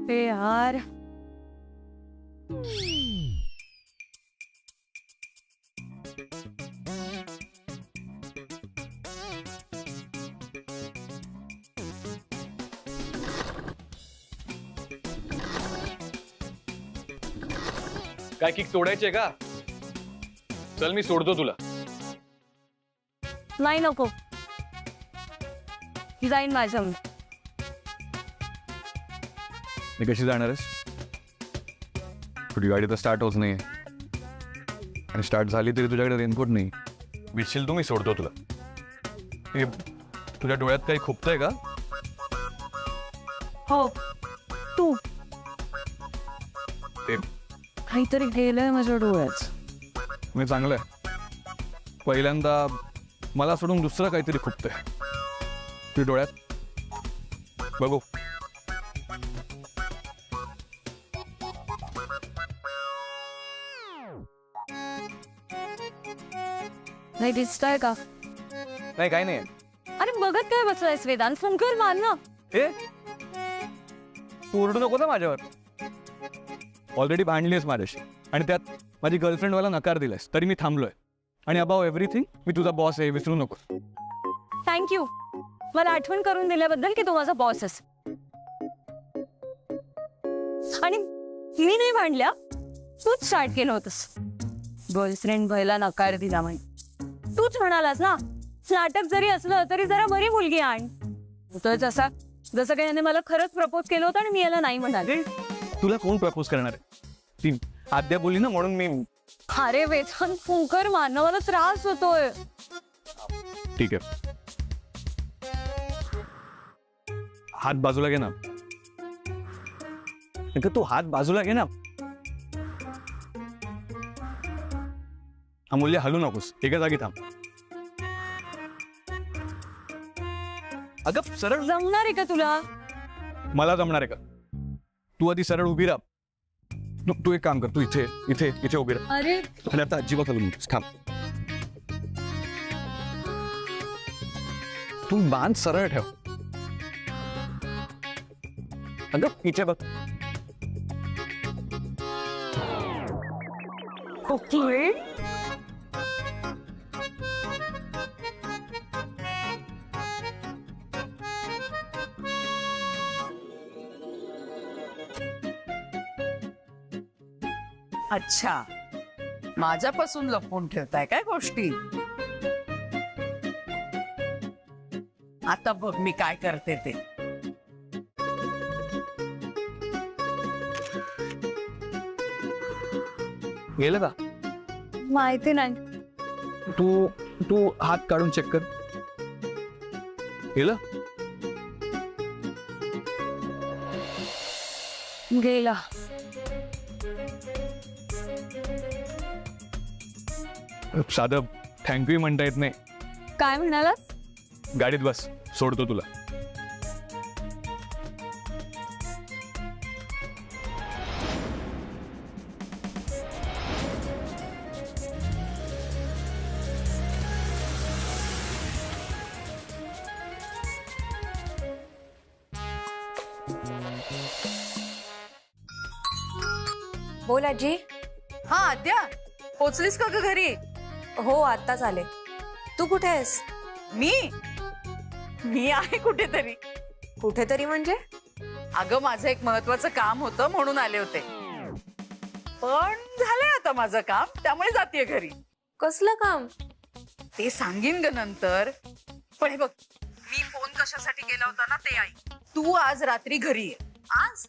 ते यार काय किक तोडायचे का? चल मी सोडतो तुला. नाही नको, जाईन माझ्या. मी कशी जाणार आहेस? तुझी गाडी तर स्टार्ट होत नाहीये आणि स्टार्ट झाली तरी तुझ्याकडे रेनकोट नाही. विशील तू, मी सोडतो तुला. हे तुझ्या डोळ्यात काही खुपतंय का? हो, तू ते काहीतरी गेलंय माझ्या डोळ्यात. मी चांगलं आहे. पहिल्यांदा मला सोडून दुसरं काहीतरी खुपतंय तुझ्या डोळ्यात. बघू. नाही दिसतंय का? नाही, काही नाही. अरे बघत काय बसलायस वेदांत? फोन कर मान ना. हे तू ओरडू नको ना माझ्यावर. ऑलरेडी भांडलीस माझ्याशी आणि त्यात माझी गर्लफ्रेंड वाला नकार दिलास तरी मी थांबलोय. आणि अबाव एव्हरीथिंग मी तुझा बॉस आहे, विसरू नको. थँक्यू मला आठवण करून दिल्याबद्दल की तू माझा बॉस आहेस. आणि मी नाही भांडल्या, तूच स्टार्ट केलं होतंस. गर्लफ्रेंड व्हायला नकार दिला म्हणजे तूच म्हणालास ना, नाटक जरी असलं तरी जरा बरी मुलगी आण. तर जसं काही याने मला खरंच प्रपोज केलं होतं आणि मी याला नाही म्हणाले. तुला कोण प्रपोज करणार आहे? ती आद्या बोलली ना म्हणून मी. अरे वेदांत फुंकर मारणं मला त्रास होतोय. ठीक आहे, हात बाजूला घे ना. तू हात बाजूला घे ना. अमूल्य हलू नकोस, एका जागी थांब. अगं सरळ. जमणार आहे का तुला? मला जमणार आहे का? तू आधी सरळ उभी राहा. तू एक काम कर, तू इथे इथे इथे उभी राहा. अरे आणि आता अजिबात हलू नकोस, थांब. तू बांध सरळ ठेव. अगं इथे बघ. ओके. अच्छा, माझ्यापासून लपवून ठेवताय काय गोष्टी? आता बघ मी काय करते ते. गेलं का? माहिती नाही. तू तू हात काढून चेक कर. गेलं? गेला. साधं थँक्यू म्हणता येत नाही. काय म्हणालास? गाडीत बस, सोडतो तुला. बोल आजी. हा आद्या, पोचलीस का ग घरी? हो आत्ताच आले. तू कुठे आहेस? मी आहे कुठेतरी. कुठेतरी म्हणजे? अगं माझं एक महत्वाचं काम होतं म्हणून आले होते, पण झालंय आता माझं काम, त्यामुळे जातेय घरी. कसलं काम? ते सांगीन ग नंतर. पण हे बघ, मी फोन कशासाठी केला होता ना ते ऐक. तू आज रात्री घरी ये. आज?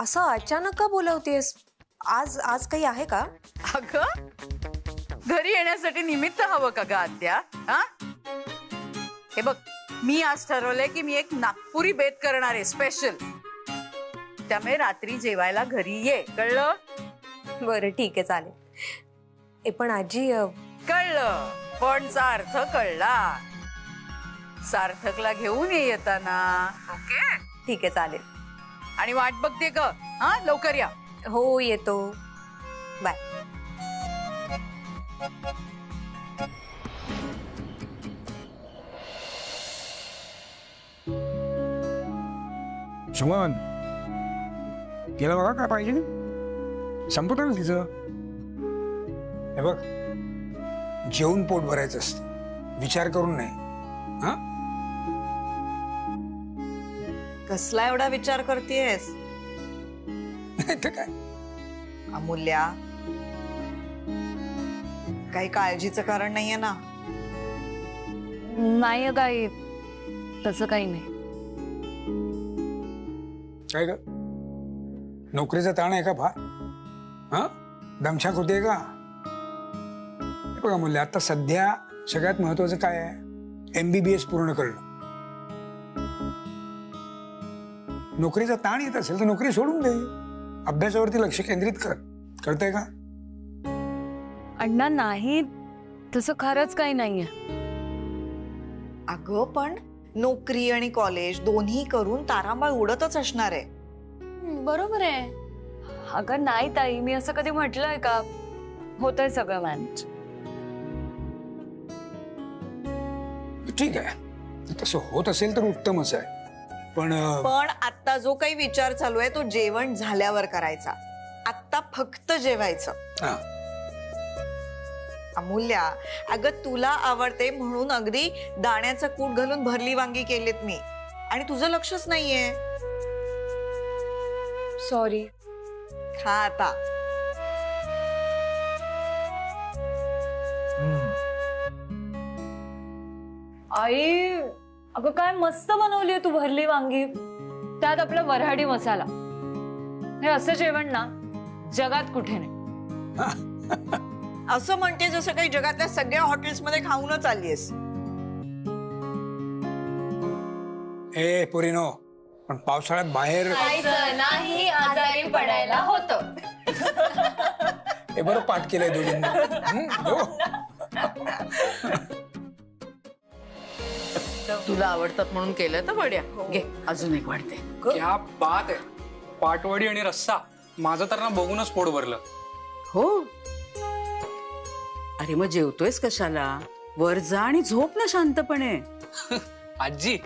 असं अचानक का बोलवतेस? आज आज काही आहे का? अगं घरी येण्यासाठी निमित्त हवं का ग आत्या? हा, हे बघ, मी आज ठरवलंय की मी एक नागपुरी बेत करणार आहे स्पेशल. त्यामुळे रात्री जेवायला घरी ये, कळलं? बरं ठीक आहे चालेल. पण आजी कळलं, पणचा अर्थ कळला. सार्थकला घेऊन ये येताना. ओके ठीक आहे चालेल. आणि वाट बघते ग. हा लवकर या. हो येतो. बाय. शुमन, गेलं बघा काय पाहिजे संपत ना तिचं. हे बघ, जेवून पोट भरायचं असतं, विचार करून नाही. हा, कसला एवढा विचार करतेस नाही तर काय. अमूल्या? काही काळजीचं कारण नाहीये ना? नाही काही तसं काही नाही. काय ग, नोकरीचा ताण आहे का फार? हा, दमछाक होते का? हे बघा मुले, आता सध्या सगळ्यात महत्वाचं काय आहे? MBBS पूर्ण करणं. नोकरीचा ताण येत असेल तर नोकरी सोडून दे, अभ्यासावरती लक्ष केंद्रित कर. कळतंय का? अण्णा नाही, तसं खरंच काही नाहीये. अगं पण नोकरी आणि कॉलेज दोन्ही करून तारांबळ उडतच असणार आहे. बरोबर आहे. अगं नाही ताई, मी असं कधी म्हटलंय का? होतंय सगळं मॅनेज. ठीक आहे, तसं होत असेल तर उत्तमच आहे. पण पण आता जो काही विचार चालू आहे तो जेवण झाल्यावर करायचा. आता फक्त जेवायचं. हा, अमूल्या, अगं तुला आवडते म्हणून अगदी दाण्याचं कूट घालून भरली वांगी केलीत मी, आणि तुझं लक्षच नाहीये. सॉरी. खा आता. आई, अगं काय मस्त बनवली तू भरली वांगी, त्यात आपला वऱ्हाडी मसाला. हे असं जेवण ना जगात कुठे नाही. असं म्हणते जसं काही जगातल्या सगळ्या हॉटेल्समध्ये खाऊनच आलीयस. ए पोरीनो, पण पावसाळ्यात बाहेर नाही, आजारी पडायला होतं. हे बरं पाठ केलंय दोघींनी. हो. तुला आवडतात म्हणून केलं तर वड्या घे, अजून एक वाढते. क्या बात आहे. पाटवडी आणि रस्सा, माझं तर ना बघूनच पोट भरलं. हो, अरे मग जेवतोयस कशाला? वर जा आणि झोप ना शांतपणे. आजी,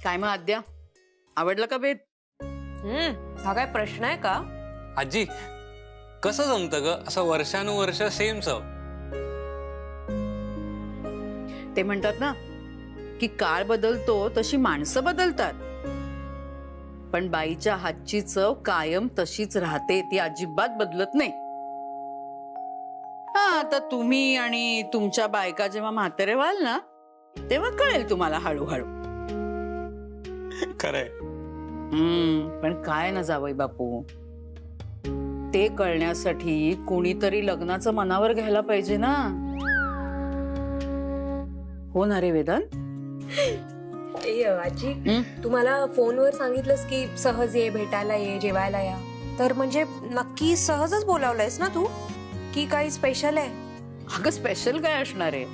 काय मग आद्या, आवडलं का बेत? हा काय प्रश्न आहे का? आजी कसं जमतं ग असं वर्षानुवर्ष सेम चव? ते म्हणतात ना की काळ बदलतो तशी माणसं बदलतात, पण बाईच्या हातची चव कायम तशीच राहते, ती अजिबात बदलत नाही. हा, आता तुम्ही आणि तुमच्या बायका जेव्हा म्हातारे व्हाल ना तेव्हा कळेल तुम्हाला हळूहळू. खरंय. पण काय ना जावई बापू, ते कळण्यासाठी कोणीतरी लग्नाचं मनावर घ्यायला पाहिजे ना. हो ना रे वेदांत? आजी, तू मला फोनवर सांगितलंस की सहज ये, भेटायला ये, जेवायला या. तर म्हणजे नक्की सहजच बोलावलंयस ना तू, की काही स्पेशल आहे? अगं स्पेशल काय असणार आहे?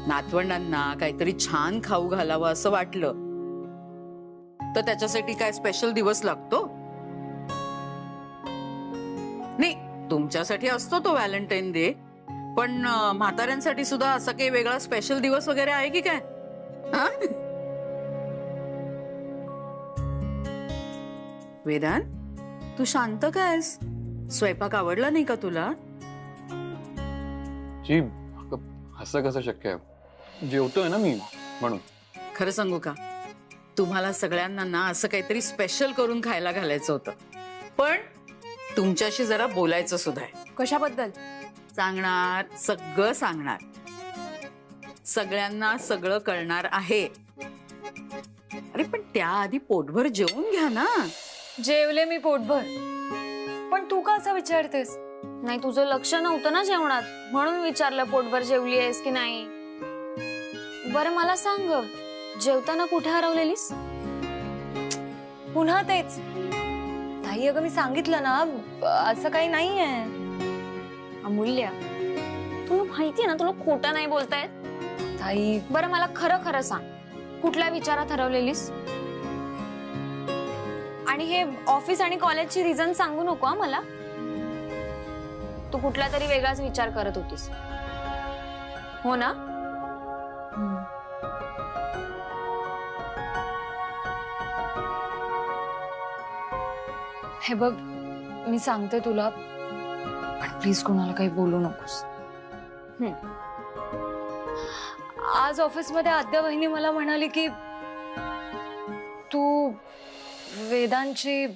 नातवंडांना काहीतरी छान खाऊ घालावं असं वाटलं तर त्याच्यासाठी काय स्पेशल दिवस लागतो? नाही, तुमच्यासाठी असतो तो व्हॅलेंटाईन डे, पण म्हाताऱ्यांसाठी सुद्धा असा काही वेगळा स्पेशल दिवस वगैरे आहे की काय? हा? वेदांत, तू शांत कायस? स्वयंपाक आवडला नाही का तुला? जी, असं कसं शक्य आहे? जेवतोय ना मी म्हणून. खरं सांगू का, तुम्हाला सगळ्यांना ना असं काहीतरी स्पेशल करून खायला घालायचं होतं, पण तुमच्याशी जरा बोलायचं सुद्धा आहे. कशाबद्दल? सांगणार, सगळं सांगणार. सगळ्यांना सगळं कळणार आहे. अरे पण त्याआधी पोटभर जेवून घ्या ना. जेवले मी पोटभर, पण तू का असं विचारतेस? नाही, तुझं लक्ष नव्हतं ना जेवणात, म्हणून विचारलं पोटभर जेवली आहेस की नाही. बरं मला सांग, जेवताना कुठे हरवलेलीस? पुन्हा तेच. ताई अगं मी सांगितलं ना, असं काही नाहीये. अमूल्या, तुला माहितीये ना तुला खोटं नाही बोलतायत. ताई बरं मला खरं खरं सांग, कुठल्या विचारात हरवलेलीस? आणि हे ऑफिस आणि कॉलेजची रिझन सांगू नको मला. तू कुठला तरी वेगळाच विचार करत होतीस, हो ना? हे बघ, मी सांगते तुला, पण प्लीज कोणाला काही बोलू नकोस. आज ऑफिसमध्ये आद्या वहिनी मला म्हणाली की तू वेदांची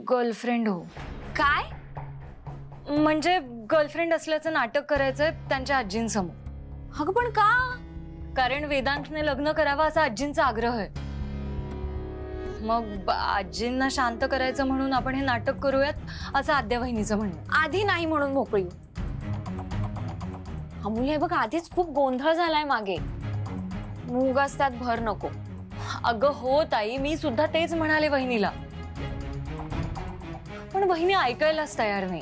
गर्लफ्रेंड हो. काय? म्हणजे गर्लफ्रेंड असल्याचं नाटक करायचंय त्यांच्या आजींसमोर. अगं पण का? कारण वेदांतने लग्न करावं असा आजींचा आग्रह आहे. मग आजींना शांत करायचं म्हणून आपण हे नाटक करूयात असं आद्या वहिनीचं म्हणणं. आधी नाही म्हणून मोकळी. अमूल्य, बघ, आधीच खूप गोंधळ झालाय मागे. उगाच त्यात भर नको. अगं हो ताई, मी सुद्धा तेच म्हणाले वहिनीला, पण वहिनी ऐकायलाच तयार नाही.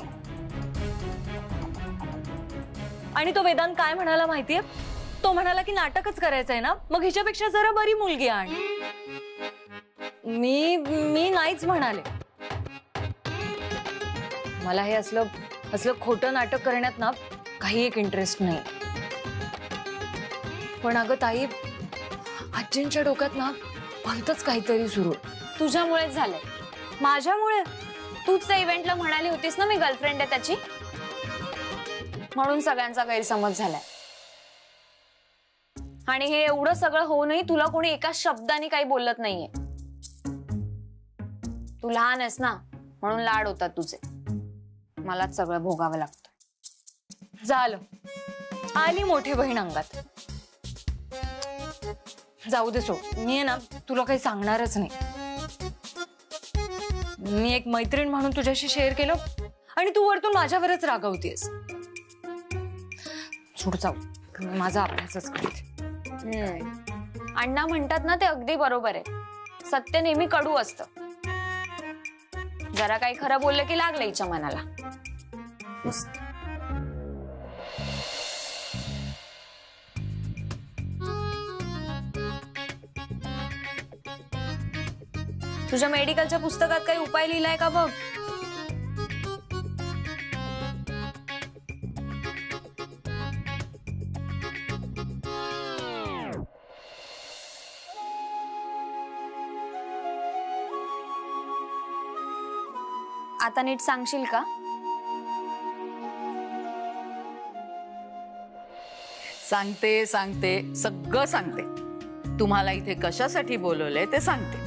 आणि तो वेदांत काय म्हणाला माहितीये? तो म्हणाला की नाटकच करायचंय ना, मग हिच्यापेक्षा जरा बरी मुलगी आण. मी नाहीच म्हणाले. मला हे असलं खोटं नाटक करण्यात ना काही एक इंटरेस्ट नाही. पण अगं ताई, आजींच्या डोक्यात ना भलतंच काहीतरी सुरू. तुझ्यामुळेच झालंय. माझ्यामुळे? तूच त्या इव्हेंटला म्हणाली होतीस ना मी गर्लफ्रेंड आहे त्याची, म्हणून सगळ्यांचा गैरसमज झालाय. आणि हे एवढं सगळं होऊनही तुला कोणी एका शब्दाने काही बोलत नाहीये. तू लहान आहेस ना, म्हणून लाड होतात तुझे. मलाच सगळं भोगावं लागतं. झालं, आली मोठी बहीण अंगात. जाऊ दे, सोड. मी आहे ना तुला काही सांगणारच नाही. मी एक मैत्रीण म्हणून तुझ्याशी शेअर केलं आणि तू वरतून माझ्यावरच रागवतेस. सोड, जाऊ, माझा अभ्यासच करते. अण्णा म्हणतात ना ते अगदी बरोबर आहे. सत्य नेहमी कडू असतं. जरा काही खरं बोललं की लागलं हिच्या मनाला. तुझ्या मेडिकलच्या पुस्तकात काही उपाय लिहिलाय का बघ. आता नीट सांगशील का? सांगते सगळं सांगते. तुम्हाला इथे कशासाठी बोलवलंय ते सांगते.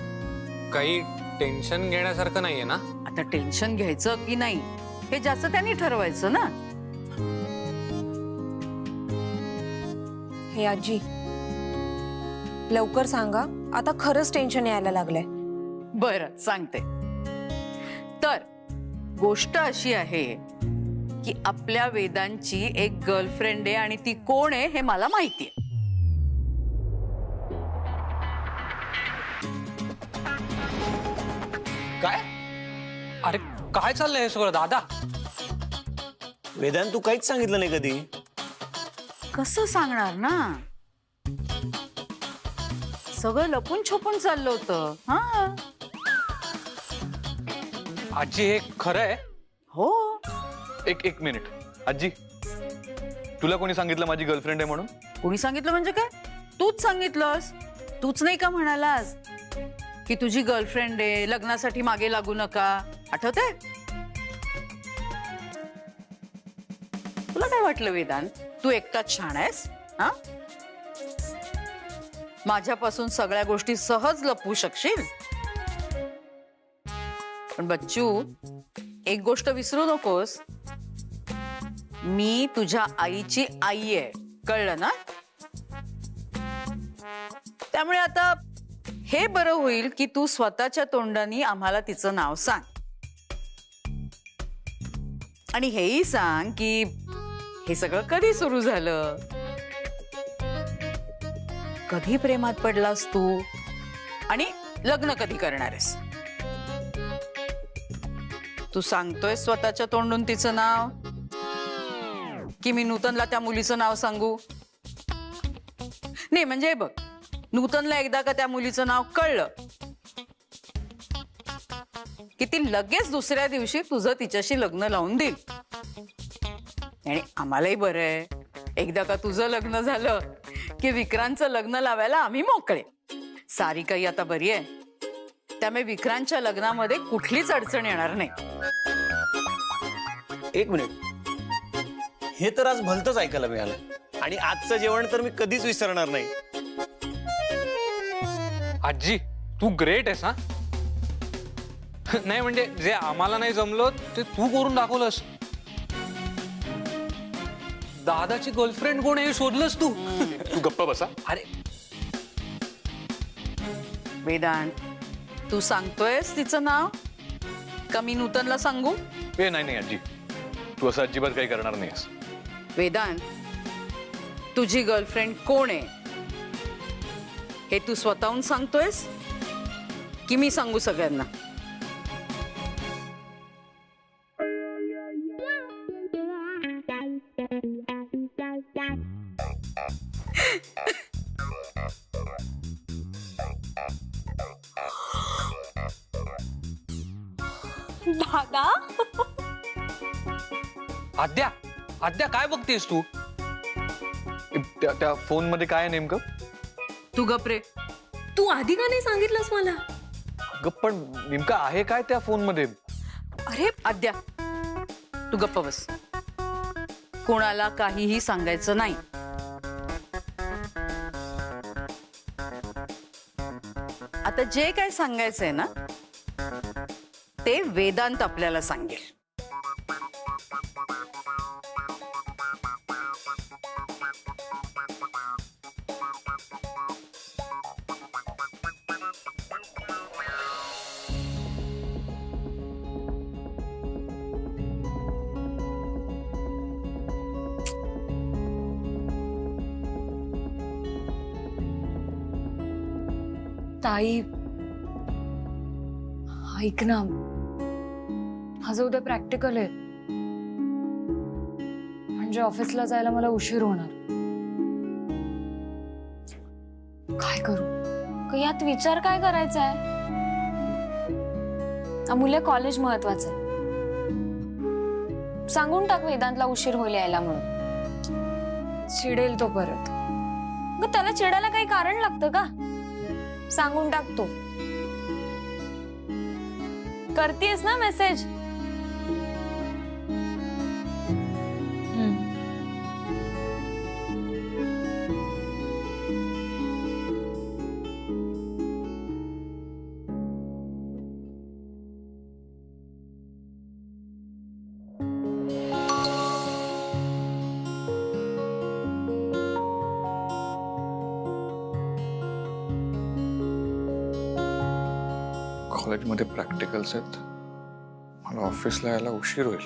काही टेन्शन घेण्यासारखं नाहीये ना? आता टेन्शन घ्यायचं की नाही हे जास्त त्यांनी ठरवायचं ना. हे आजी, लवकर सांगा, आता खरंच टेन्शन यायला लागलंय. बरं, सांगते. तर गोष्ट अशी आहे की आपल्या वेदांची एक गर्लफ्रेंड आहे आणि ती कोण आहे हे मला माहितीये. काय? अरे काय चाललंय हे सगळं दादा? वेदांत, तू काहीच सांगितलं नाही कधी. कसं सांगणार ना, सगळं लपून छपून चाललं होतं. हा, आजी, हे खरं आहे? हो. एक मिनिट. आजी, तुला कोणी सांगितलं माझी गर्लफ्रेंड आहे म्हणून? कोणी सांगितलं म्हणजे काय? तूच सांगितलंस. तूच नाही का म्हणालास की तुझी गर्लफ्रेंड आहे, लग्नासाठी मागे लागू नका. आठवतंय? तुला काय वाटलं वेदांत, तू एकटाच छान आहेस? हा, माझ्यापासून सगळ्या गोष्टी सहज लपवू शकशील. पण बच्चू, एक गोष्ट विसरू नकोस, मी तुझ्या आईची आई आहे, कळलं ना? त्यामुळे आता हे बरं होईल की तू स्वतःच्या तोंडाने आम्हाला तिचं नाव सांग. आणि हेही सांग की हे सगळं कधी सुरू झालं, कधी प्रेमात पडलास तू, आणि लग्न कधी करणार आहेस. तू सांगतोय स्वतःच्या तोंडून तिचं नाव की मी नूतनला त्या मुलीचं नाव सांगू? नाही, म्हणजे बघ, नूतनला एकदा का त्या मुलीचं नाव कळलं की ती लगेच दुसऱ्या दिवशी तुझं तिच्याशी लग्न लावून देईल. आणि आम्हालाही बरं आहे, एकदा का तुझं लग्न झालं की विक्रांतचं लग्न लावायला आम्ही मोकळे. सारी काही आता बरी आहे. त्यामुळे विक्रांतच्या लग्नामध्ये कुठलीच अडचण येणार नाही. एक मिनिट, हे तर आज भलतंच ऐकायला मिळालं आणि आजचं जेवण तर मी कधीच विसरणार नाही. आजी तू ग्रेट आहेस हा. नाही म्हणजे जे आम्हाला नाही जमलं ते तू करून दाखवलंस. दादाची गर्लफ्रेंड कोण आहे हे शोधलंस तू. तू गप्पा बसा. अरे वेदांत, तू सांगतोयस तिचं नाव का मी नूतनला सांगू? ए नाही आजी, तू असं अजिबात काही करणार नाहीस. वेदांत, तुझी गर्लफ्रेंड कोण आहे हे तू स्वतःहून सांगतोयस की मी सांगू सगळ्यांना? दादा आद्या, आद्या काय बघतेस तू? त्या फोन मध्ये काय आहे नेमकं? तू गप्रे. तू आधी का नाही सांगितलंस मला? गप्प, पण नेमकं आहे काय त्या फोन मध्ये? अरे आद्या, तू गप्प बस. कोणाला काहीही सांगायचं नाही. आता जे काय सांगायचंय ना ते वेदांत आपल्याला सांगेल. ताई ऐक ना, माझं उद्या प्रॅक्टिकल आहे म्हणजे ऑफिसला जायला मला उशीर होणार. काय करू? यात विचार काय करायचा आहे? अमूल्य कॉलेज महत्वाचं आहे. सांगून टाक वेदांतला उशीर होईल यायला म्हणून. चिडेल तो परत. मग त्याला चिडायला काही कारण लागतं का? सांगून टाकतो. करतेस ना मेसेज? कॉलेजमध्ये प्रॅक्टिकल्स आहेत, मला ऑफिसला यायला उशीर होईल.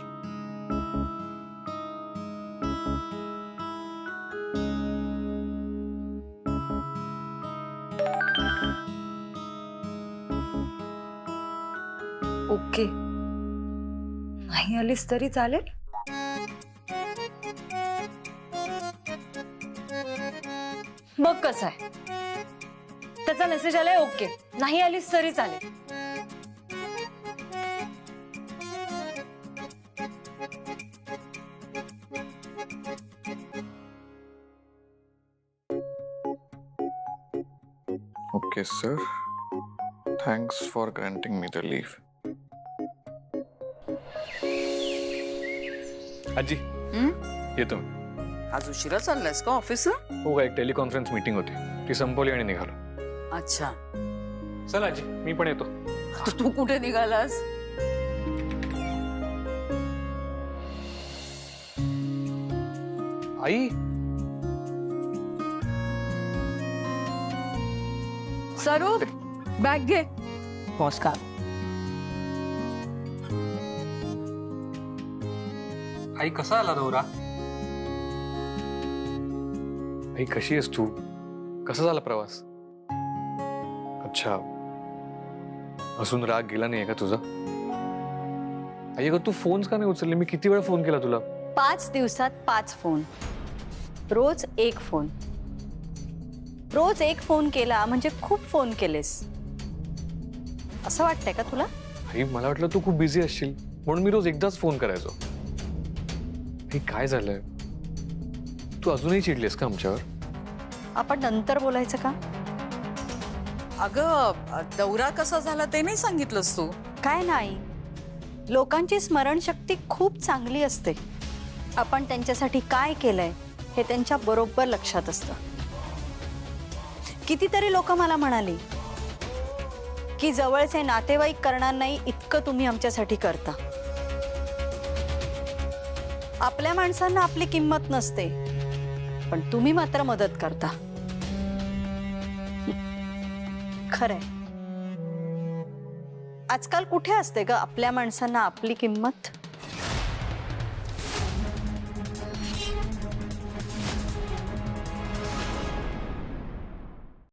ओके, नाही आलीस तरी चालेल. बघ कसं आहे, त्याचा मेसेज आलाय ओके, नाही आलीस तरी चालेल. Okay sir, thanks for granting me the leave. आजी येतो. आज उशिरा चाललायस का ऑफिसला? हो, एक टेलिकॉन्फरन्स मीटिंग होती, ती संपवली आणि निघालो. अच्छा, चल आजी, मी पण येतो. तू कुठे निघालास? आई, सरू बॅग घे. नमस्कार. आई कसा आला दौरा? आई कशी आहेस तू? कसा झाला प्रवास? अच्छा, अजून राग गेला नाहीये का तुझा? आई अगं, तू फोन्स का नाही उचलले? मी किती वेळा फोन केला तुला? 5 दिवसात 5 फोन, रोज 1 फोन. रोज 1 फोन केला म्हणजे खूप फोन केलेस असं वाटतंय का तुला? आई, मला वाटलं तू खूप बिझी असशील म्हणून मी रोज एकदाच फोन करायचो. हे काय झालंय? तू अजूनही चिडलीस का आमच्यावर? आपण नंतर बोलायचं का? अगं दौरा कसा झाला ते नाही सांगितलंस तू. काय नाही, लोकांची स्मरणशक्ती खूप चांगली असते. आपण त्यांच्यासाठी काय केलंय हे त्यांच्या बरोबर लक्षात असतं. कितीतरी लोक मला म्हणाली की जवळचे नातेवाईक करणार नाही इतकं तुम्ही आमच्यासाठी करता. आपल्या माणसांना आपली किंमत नसते, पण तुम्ही मात्र मदत करता. खरंय, आजकाल कुठे असते ग आपल्या माणसांना आपली किंमत.